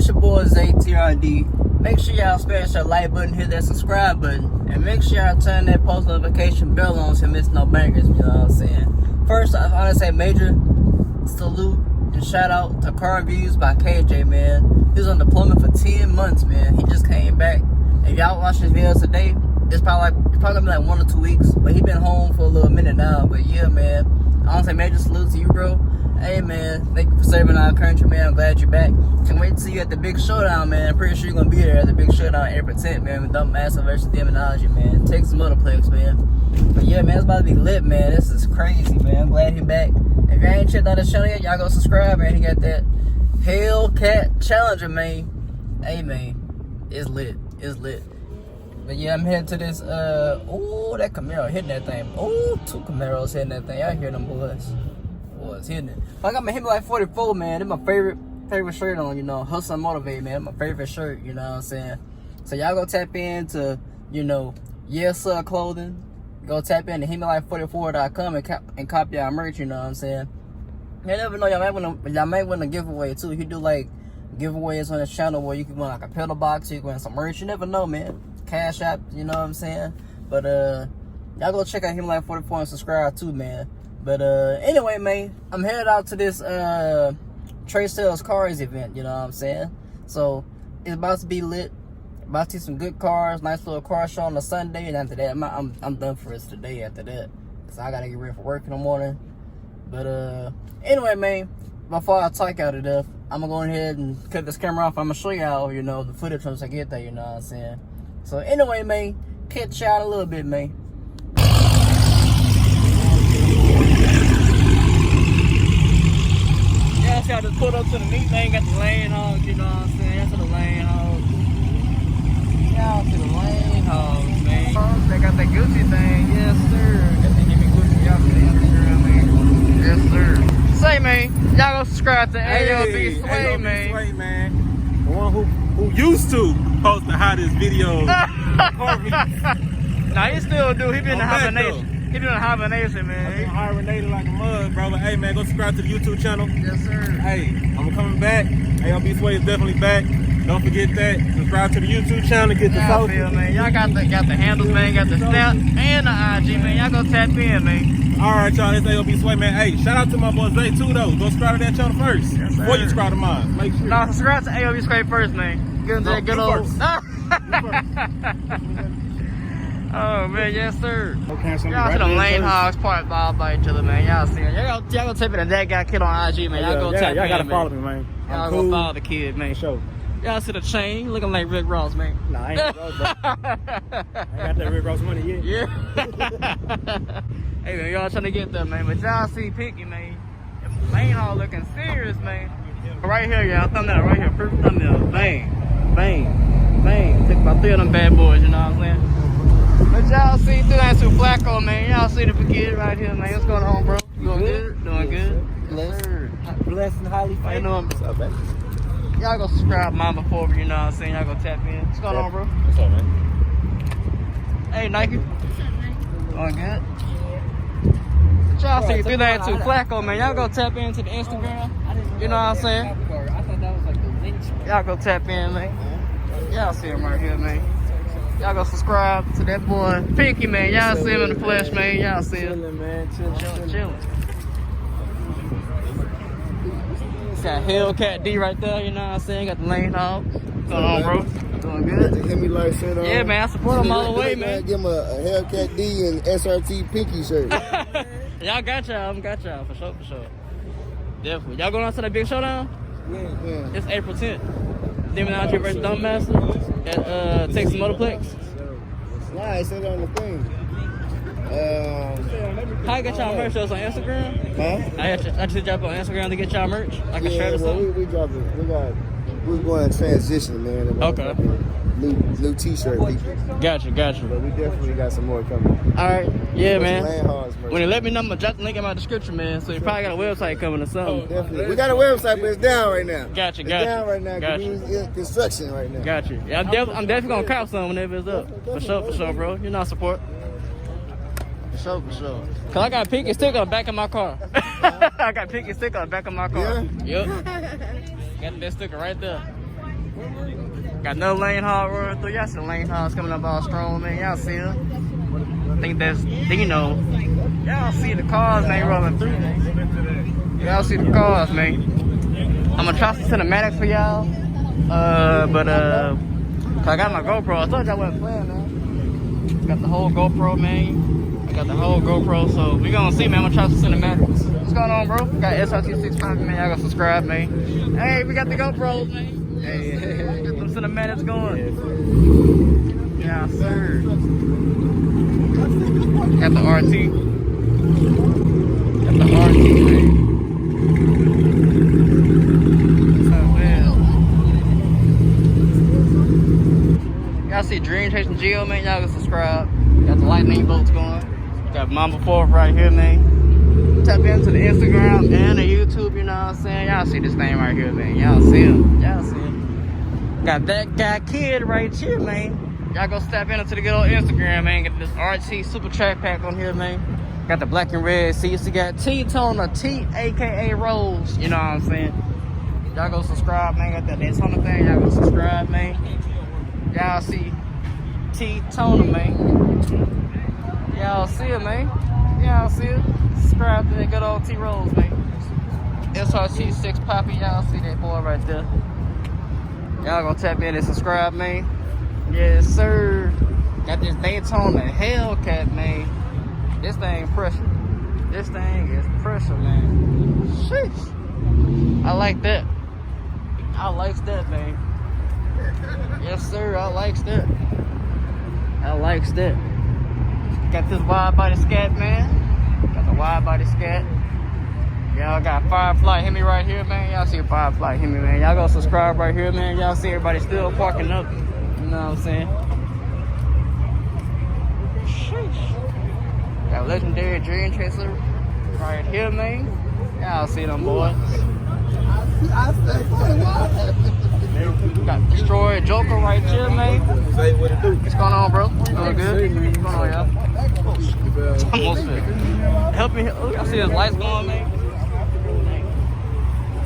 it's your boy Zay TRD. Make sure y'all smash that like button, hit that subscribe button, and make sure y'all turn that post notification bell on so you miss no bangers, you know what I'm saying? First, I want to say major salute and shout out to car reviews by KJ, man. He was on deployment for 10 months, man. He just came back. If y'all watch this video today, it's probably gonna be like 1 or 2 weeks, but he been home for a little minute now. But yeah, man, I want to say major salute to you, bro. Hey, man, thank you for serving our country, man. I'm glad you're back. Can't wait to see you at the big showdown, man. I'm pretty sure you're gonna be there at the big showdown April 10th, man, with Dumb Massive versus Demonology, man. Take some multiplex, man. But yeah, man, it's about to be lit, man. This is crazy, man. I'm glad he's back. If y'all ain't checked out his channel yet, y'all go subscribe, man. He got that Hellcat Challenger, man. Hey, man, it's lit. It's lit. But yeah, I'm heading to this, oh, that Camaro hitting that thing. Oh, 2 Camaros hitting that thing. Y'all hear them boys. Boys hitting it. I got my Hemi like 44, man. It's my favorite shirt on, you know. Hustle and Motivate, man. My favorite shirt, you know what I'm saying? So y'all go tap into, you know, Yes Sir Clothing. Go tap into HemiLife44.com and copy our merch, you know what I'm saying? You never know, y'all might win a giveaway too. He do like giveaways on his channel where you can win like a pedal box, you can win some merch. You never know, man. Cash app, you know what I'm saying? But y'all go check out HemiLife44 and subscribe too, man. But anyway, man, I'm headed out to this Treysellscars event, you know what I'm saying? So it's about to be lit. About to see some good cars, nice little car show on a Sunday, and after that, I'm done for us today. After that, cause I gotta get ready for work in the morning. But anyway, man, before I talk out of death, I'm gonna go ahead and cut this camera off. I'm gonna show y'all, you know, the footage once I get there. You know what I'm saying? So anyway, man, catch y'all in a little bit, man. Yeah, see, I just pulled up to the meet, man. Got the lane hogs, you know what I'm saying? That's to the lane hogs. Y'all to the lane hogs, man. They got that Gucci thing, yes sir. Got the Hemi Gucci, y'all see the Instagram, man. Yes sir. Say, man, y'all go subscribe to Ayo B'Sway, man. Ayo B'Sway, man. The one who used to post the hottest videos. Nah, he still do. He been in hibernation. He been in hibernation, man. I've been hibernating like a mug, bro. But hey, man, go subscribe to the YouTube channel. Yes, sir. Hey, I'm coming back. Ayo B'Sway is definitely back. Don't forget that. Subscribe to the YouTube channel. Get the social. Man. Y'all got the handles, man. Got the Snap and the IG, man. Y'all go tap in, man. All right, y'all. It's Ayo B'Sway, man. Hey, shout out to my boy Zay too, though. Go subscribe to that channel first. Yes, before you subscribe to mine. Make sure. No, subscribe to Ayo B'Sway first, man. Give him that good old. Oh man, yes sir. Okay, so y'all see the lane hogs part all by each other, man. Y'all see it. Y'all go tap in that guy kid on IG, man. Y'all go tap in. Y'all gotta follow me, man. Y'all go follow the kid, man. Sure. Y'all see the chain looking like Rick Ross, man. Nah, I ain't Ross, bro. I ain't got that Rick Ross money yet. Yeah. Hey man, y'all trying to get there, man. But y'all see Picky, man. The lane hog looking serious, man. Right here, y'all. Thumbnail right here. First thumbnail. Bang. Bang. Bang. Took about 3 of them bad boys, you know what I'm saying? But y'all see through that to Flacco, man. Y'all see the kid right here, man. What's going on, bro? You doing good? Doing good? Blessed and highly favored. How you doing? What's up, baby? Y'all go subscribe mine before, you know what I'm saying? Y'all go tap in. What's going on, bro? What's up, man? Hey, Nike. What's up, man? Doing good? But y'all see through that to Flacco, man. Y'all go tap into the Instagram. You know what I'm saying? I thought that was like the link. Y'all go tap in, man. Y'all see him right here, man. Y'all go subscribe to that boy Pinky, man. Y'all see him in the flesh, man. Y'all see him. Chilling, man. Chilling. Got Hellcat D right there, you know what I'm saying? Got the lane hog. What's going on, bro? Doing good? The Hemi Life shirt on. Yeah, man. I support him all the way, man. Give him a Hellcat D and SRT Pinky shirt. Y'all got y'all. For sure. Definitely. Y'all going on to that big showdown? Yeah. It's April 10th. Demonology versus Dumb Massive at Texas Motorplex. Nah, I said it on the thing. How you get y'all merch? On Instagram? Huh? I just drop on Instagram to get y'all merch? Like a shirt or something? We dropped it. We're going to transition, man. Okay. New t-shirt people. Gotcha. But we definitely got some more coming. Alright. Yeah, man. When you let me know, I'm going to drop the link in my description, man. So you probably got a website coming or something. Definitely. We got a website, but it's down right now. Gotcha. It's down right now because we're in construction right now. Gotcha. Yeah, I'm definitely going to cop some whenever it's up. For sure, bro. You know, support. For sure. Cause I got a Pinky sticker on the back of my car. I got a Pinky sticker on the back of my car. Yeah? Yep. Got that sticker right there. Got another lane hog rolling through. Y'all see the lane hogs coming up all strong, man. Y'all see them? I think that's Dino. Y'all see the cars, man, rolling through. Y'all see the cars, man. I'm gonna try some cinematics for y'all. Cause I got my GoPro. I thought y'all wasn't playing, man. Got the whole GoPro, man. I got the whole GoPro, so we gonna see, man. I'm gonna try some cinematics. What's going on, bro? Got SRT65, man. Y'all gotta subscribe, man. Hey, we got the GoPros, man. Hey, got some cinematics going. Yeah, sir. Got the RT. Got the RT, man. Y'all see DreamChasin Gio, man. Y'all can subscribe. Got the lightning bolts going. Got Mama 4th right here, man. Tap into the Instagram and the YouTube, you know what I'm saying? Y'all see this thing right here, man. Y'all see him. Y'all see him. Got that guy kid right here, man. Y'all go step into the good old Instagram, man. Get this RT super track pack on here, man. Got the black and red seats. You got T-Toner T, aka Roze. You know what I'm saying? Y'all go subscribe, man. Got that Daytona thing. Y'all go subscribe, man. Y'all see T-Toner, man. Y'all see it, man. Y'all see it. Subscribe to that good old T-Roze, man. SRT6 Poppy. Y'all see that boy right there. Y'all gonna tap in and subscribe, man. Yes, sir. Got this Daytona Hellcat, man. This thing pressure. This thing is pressure, man. Sheesh. I like that. I likes that, man. Yes, sir. I likes that. I likes that. Got this wide body Scat, man. Got the wide body Scat. Y'all got Firefly Hemi right here, man. Y'all see Firefly Hemi, man. Y'all go subscribe right here, man. Y'all see everybody still parking up. You know what I'm saying? Sheesh. Got legendary DreamChasin right here, man. Y'all see them boys. Got Destroy Joker right here, man. What's going on, bro? Doing good? What's going on, y'all? Almost fit. Help me. Oh, I see his lights going, man.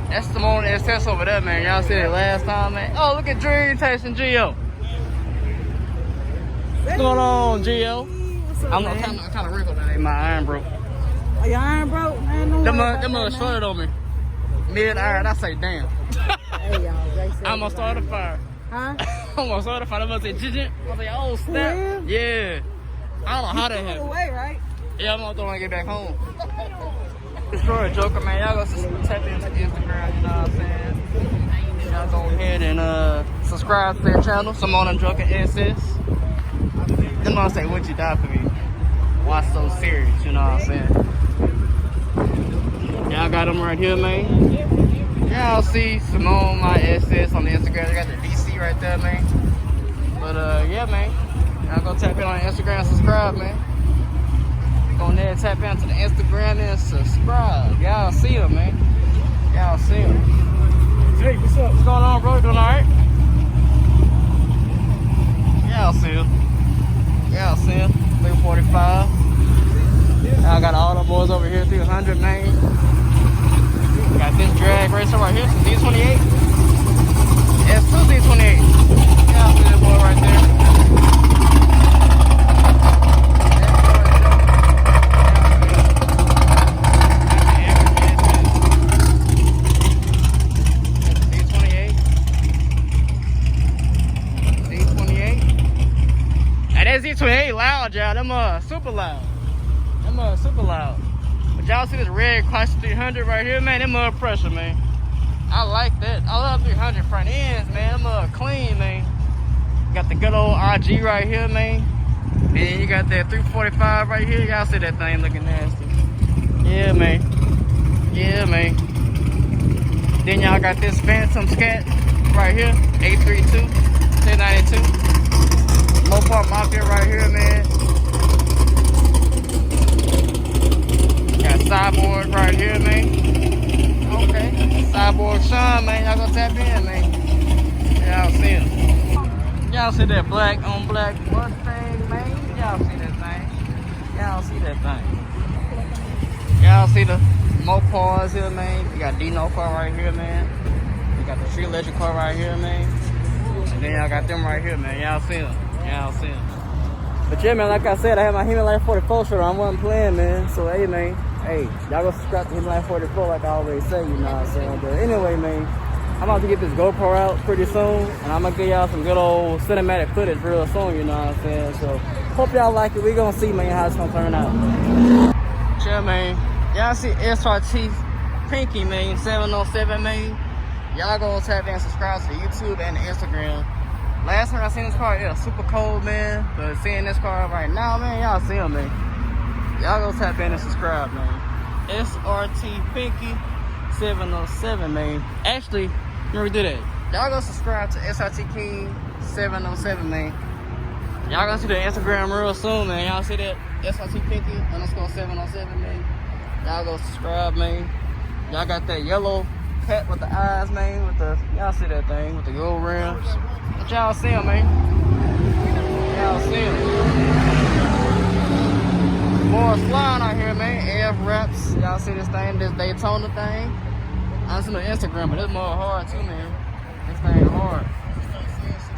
That's Simone SS over there, man. Y'all see it last time, man. Oh, look at DreamChasin Gio. What's going on, Gio? I'm kind of wrinkled today. My iron broke. Oh, your iron broke? Man, them shorted on me. Mid-iron, I say damn. Hey, y'all, I'm gonna start a fire. Huh? I'm gonna start a fire. I'm gonna say, jijin. I'm gonna say, oh, snap. Yeah. I don't know how that happened. Away, right? Yeah, I'm gonna throw and get back home. Destroy Joker, man. Y'all go tap into Instagram, you know what I'm saying? Y'all go ahead and subscribe to their channel, Simone Joker SS. Them gonna say, what you die for me? Why so serious, you know what I'm saying? Y'all got them right here, man. Y'all see Simone, my SS on the Instagram. They got the DC right there, man. But yeah, man. Y'all go tap in on Instagram and subscribe, man. Go in there and tap into the Instagram and subscribe. Y'all see them, man. Y'all see them. Hey, what's up? What's going on, bro? Doing alright? Y'all see them. Y'all see them. 345. Y'all got all the boys over here, 300, man. Got this drag racer right here, some D28. It's 2 D28. Y'all see that boy right there. Z28 loud, y'all. Them super loud. Them super loud. But y'all see this red Classic 300 right here, man? Them pressure, man. I like that. I love 300 front ends, man. Them clean, man. Got the good old RG right here, man. And then you got that 345 right here. Y'all see that thing looking nasty. Yeah, man. Yeah, man. Then y'all got this Phantom Scat right here. 832, 1092. Mopar Mafia right here, man. Got Cyborg right here, man. Okay. Cyborg Sean, man. Y'all gonna tap in, man. Y'all see it. Y'all see that black on black Mustang, man. Y'all see that thing. Y'all see that thing. Y'all see the Mopars here, man. You got Dino car right here, man. You got the Tree Legend car right here, man. And then y'all got them right here, man. Y'all see them. Y'all see them. But yeah, man, like I said, I have my Hemi Life 44 shirt on. I wasn't playing, man. So, hey, man. Hey, y'all go subscribe to Hemi Life 44 like I always say, you know what I'm saying? But anyway, man, I'm about to get this GoPro out pretty soon. And I'm going to give y'all some good old cinematic footage real soon, you know what I'm saying? So, hope y'all like it. We going to see, man, how it's going to turn out. Yeah, man. Y'all see SRT Pinky, man, 707, man. Y'all go tap in and subscribe to the YouTube and the Instagram. Last time I seen this car, it was super cold, man. But seeing this car right now, man, y'all see him, man. Y'all go tap in and subscribe, man. SRT Pinky 707, man. Actually, let me do that. Y'all go subscribe to SRT King 707, man. Y'all gonna see the Instagram real soon, man. Y'all see that SRT Pinky _ 707, man. Y'all go subscribe, man. Y'all got that yellow cat with the eyes, man. With the, y'all see that thing with the gold rims. But y'all see him, man. Y'all see him. More flying out here, man. F raps. Y'all see this thing, this Daytona thing. I seen on Instagram, but it's more hard too, man. This thing hard.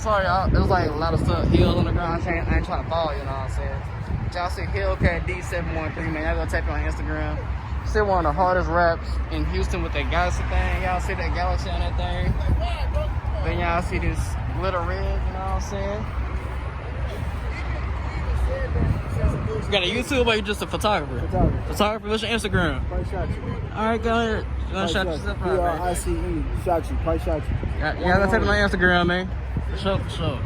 Sorry, y'all. There's like a lot of stuff, hills on the ground. I ain't trying to fall, you know what I'm saying? But y'all see Hellcat D713, man. Y'all go type it on Instagram. See one of the hardest raps in Houston with that galaxy thing. Y'all see that galaxy on that thing. Then y'all see this glitter red, you know what I'm saying? You got a YouTube or you just a photographer? Photographer, what's your Instagram? Price shot you. Alright, go ahead. You wanna shout yourself out, man? P-R-I-C-E. Shot you. Price shot you. Y'all gotta take it on Instagram, man. For sure, for sure.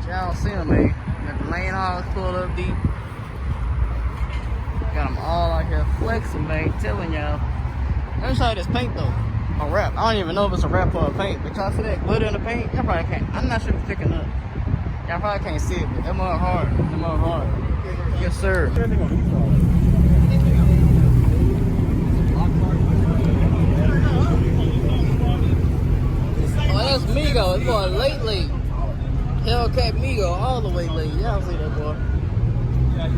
Y'all see them, man. Got the lane all pulled up deep. Got them all out here flexing, man. Telling y'all. Let me show you this paint, though. A wrap. I don't even know if it's a wrap or a paint. But y'all see that glitter in the paint? Y'all probably can't. I'm not sure if it's picking up. Y'all probably can't see it, but that mug hard. That mug hard. Yes, sir. Oh, that's Migo. It's going late. Hellcat Migo all the way late. Y'all see that, boy? Yeah.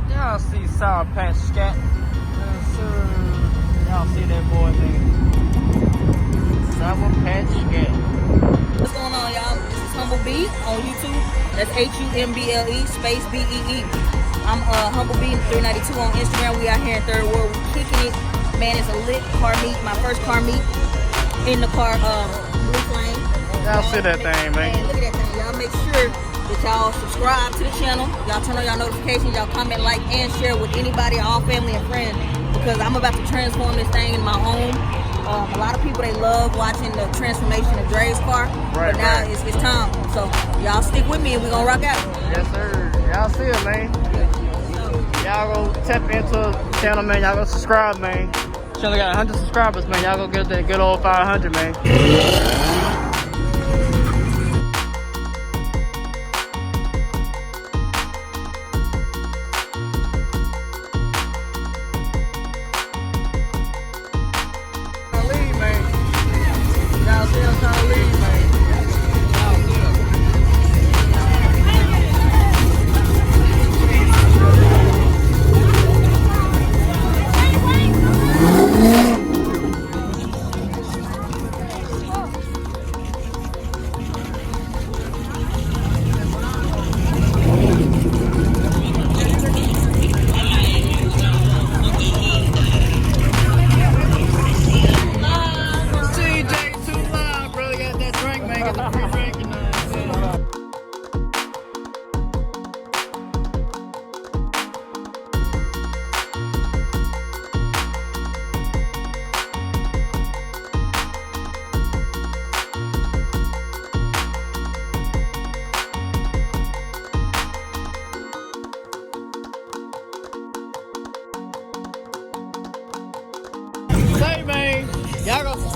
Y'all see Sour Patch Scat. Yes, sir. Y'all see that boy, man. Sour Patch Scat. What's going on, y'all? This is Humble B on YouTube. That's HUMBLE space BEE. I'm Humble B 392 on Instagram. We out here in Third World. We kicking it. Man, it's a lit car meet. My first car meet in the car, blue flame. Y'all see that thing, man. Look at that thing. Y'all make sure that y'all subscribe to the channel. Y'all turn on y'all notifications. Y'all comment, like, and share with anybody, all family and friends. Because I'm about to transform this thing in my home. A lot of people, they love watching the transformation of Dre's car. Right, but now right. it's time. So y'all stick with me and we're gonna rock out. Yes, sir. Y'all see it, man. Y'all go tap into the channel, man. Y'all go subscribe, man. Channel got 100 subscribers, man. Y'all go get that good old 500, man.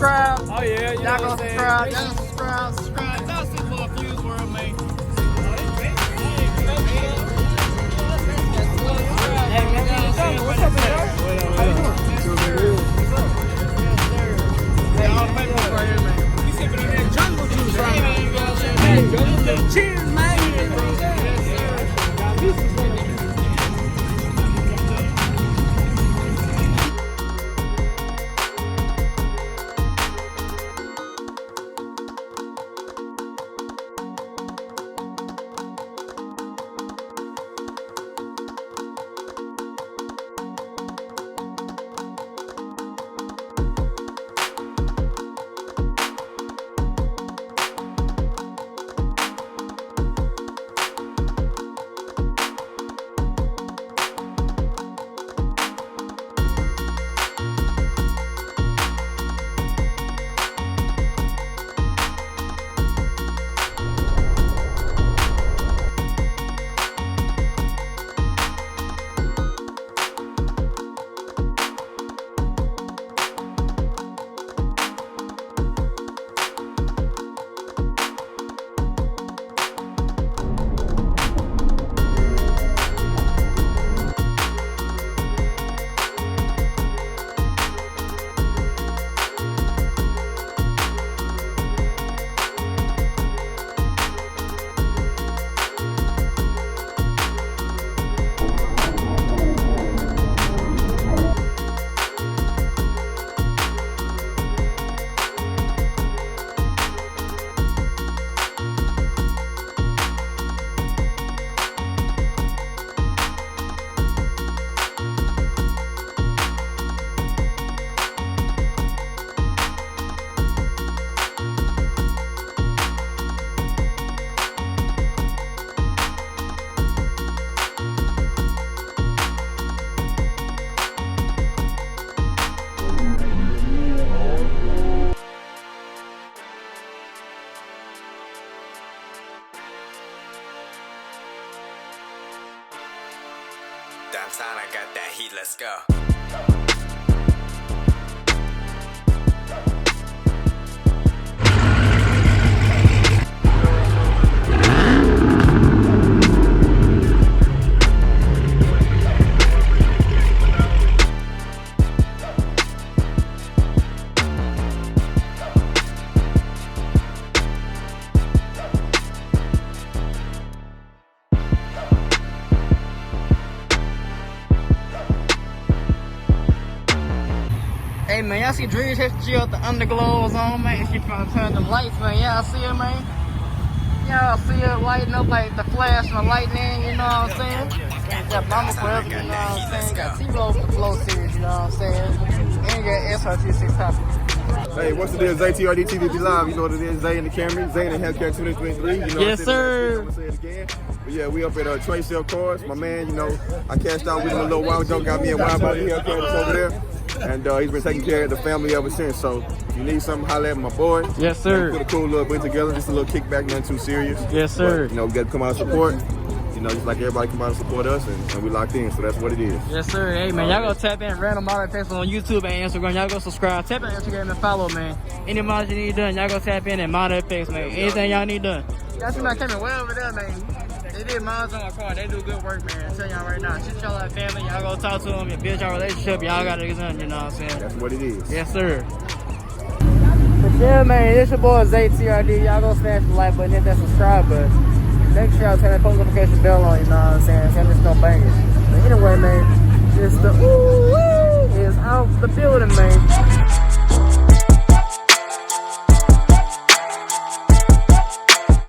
subscribe. Oh yeah, you Y'all know go what I'm saying? subscribe. Y'all subscribe. Y'all see more Fuze World, man. Hey, man, what's up, man? How you doing? Hey, all the papers right here, man. We sipping on that jungle juice right now. You know what I'm saying? Hey, jungle juice. Cheers, man. Damn son, I got that heat, let's go. Hey man, y'all see DreamChasin Gio with the underglows on, man? She trying to turn them lights, man. Y'all see it, man? Y'all see it lighting up like the flash and the lightning, you know what I'm saying? Got Mama Forever, you know what I'm saying? Got T-Roll for the Flow series, you know what I'm saying? And got SRT6 Topics. Hey, what's the deal? Zay TRD TV be live. You know what it is. Zay in the camera. Zay in the Hellcat 2023. You know Yes, sir. I'm gonna say it again. But yeah, we up at Treysellscars. My man, you know, I cashed out with him a little while ago. Got me a wild body Hellcat that's over there. And he's been taking care of the family ever since. So if you need something, holler at my boy. Yes, sir. Put a cool little bit together. Just a little kickback, nothing too serious. Yes, sir. But, you know, we got to come out and support. You know, just like everybody come out and support us, and we locked in. So that's what it is. Yes, sir. Hey, man, y'all go tap in random model text on YouTube and Instagram. Y'all go subscribe. Tap in Instagram and follow, man. Any models you need done, y'all go tap in and model effects, man. Anything y'all need done. Y'all see my camera way over there, man. They did mods on my car. They do good work, man. I'm telling y'all right now. Shit y'all like family. Y'all go talk to them and build y'all relationship. Y'all got to get done, you know what I'm saying? That's what it is. Yes, sir. But yeah, man, it's your boy Zay TRD. Y'all go smash the like button, hit that subscribe button. Make sure y'all turn that post notification bell on, you know what I'm saying? So there's no bangers. But anyway, man, just the ooh is out the building, man.